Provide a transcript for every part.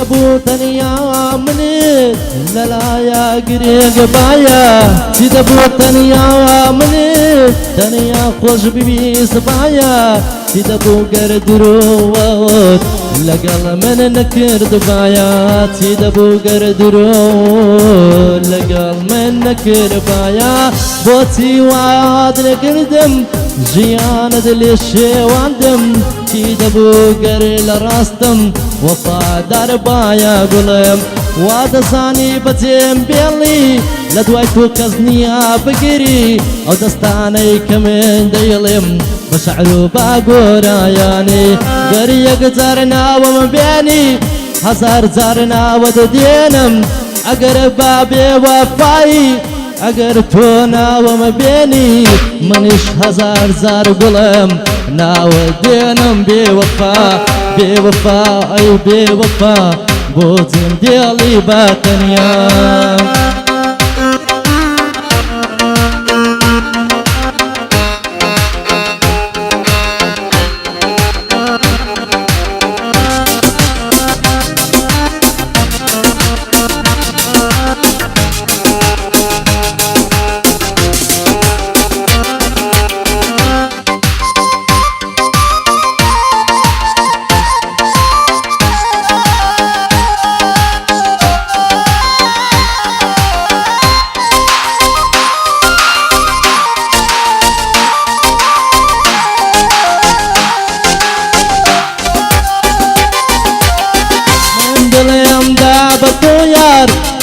دەبوو تەنیا منت لەلایە گرێگەبایە چی دەبوو تەنیا منت تەنیا خۆش ببیست بایە چی دەبوو گەر درۆوەت لەگەڵ من نەکردبایە چی دەبوو گەر درۆ لەگەڵ من نەکردبایە بۆچی وات نەکردم ژیانت لێ شێواندم چی دەبوو گەر لە ڕاستم وەفادار بایە گوڵم وا دەزانی بەجێم بێڵی لە دوای تۆ کەس نییە بگیری ئەو دەستانەی کە من دەیڵێم بە شەعر و بە گۆرایانی گەر یەک جار ناوم بێنی هەزار جار ناوەت دێنم ئەگەر با بێوەفایی ئەگەر تۆ ناوم بێنی منیش هەزار جار گوڵم ناوت دێنم بێوەفا بێوەفا ئەی بێوەفا بۆچیم دێڵی بە تەنیا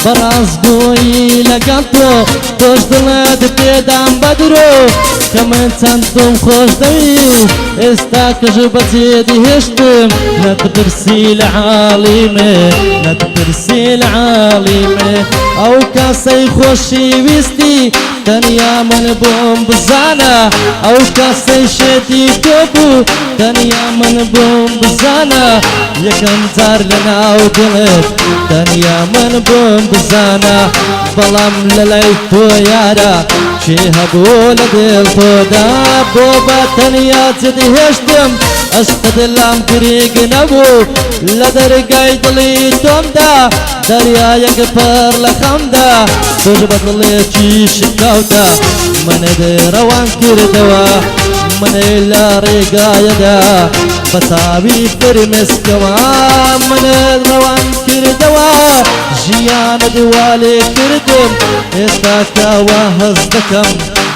بەڕاستگۆیی لەگەڵ تۆ تۆش دڵت پێدام بەدرۆ کە من چەندتم خۆش دەویست ئێستا کەش بەجێدی هێشتم نەتپرسی لە عاڵیمێ نەتپرسی لە عاڵیمێ ئەو کاسەی خۆشی ویستی تەنیا من بۆم بزانە ئەو کاسەی شێتی تۆ بوو تەنیا من بۆم بزانە یەکەم جار لە ناو دڵت تەنیا من بۆم بزانە بەڵام لەلای تۆ یارە چێ هەبوو لە دڵ تۆدا بۆ بە تەنیا جدی هێشتم ئەشقت لام گریگ نەبوو لە دەرگای دڵی تۆمدا دەریایەک پڕ لە خەمدا تۆش بە دڵێکی شکاوتە منت ڕەوان کردەوە منێ لە ڕێگایەدا بە تاوی فرمێسکەوە منت ڕەوان کردەوە ژیانت وا لێ کردم ئێستا کاوە هەز دەکەم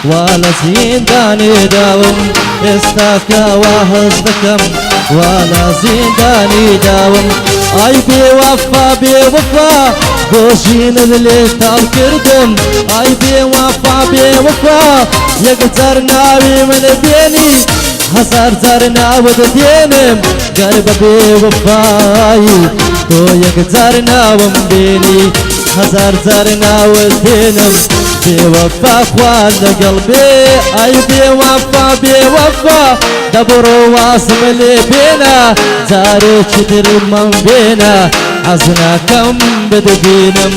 وا لە زیندانی داوم ئێستا کاوە هەز دەکەم وا لە زیندانی داوم ئای بێوەفا بێوەفا بۆ ژینت لێ تاڵ کردم ئای بێوەفا بێوەفا یەک جار ناوی من بێنی هەزار جار ناوت دێنم گەر بە بێوەفایی تۆ یەک جار ناوم بێنی هەزار جار ناوت دێنم بێوەفا خوا لەگەڵ بێ ئای بێوەفا بێوەفا دەبڕۆ واسم لێ بێنە جارێکی درمەم بێنە حەز ناکەم بدبینم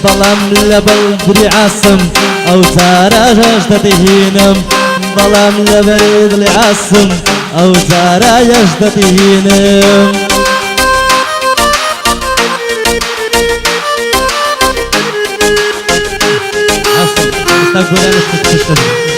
بەڵام لە بەڵدری عاسم ئەو جارەش دەدهینم بەڵام لە بەری دڵی عاسم ئەو جارەش دەدهینم Está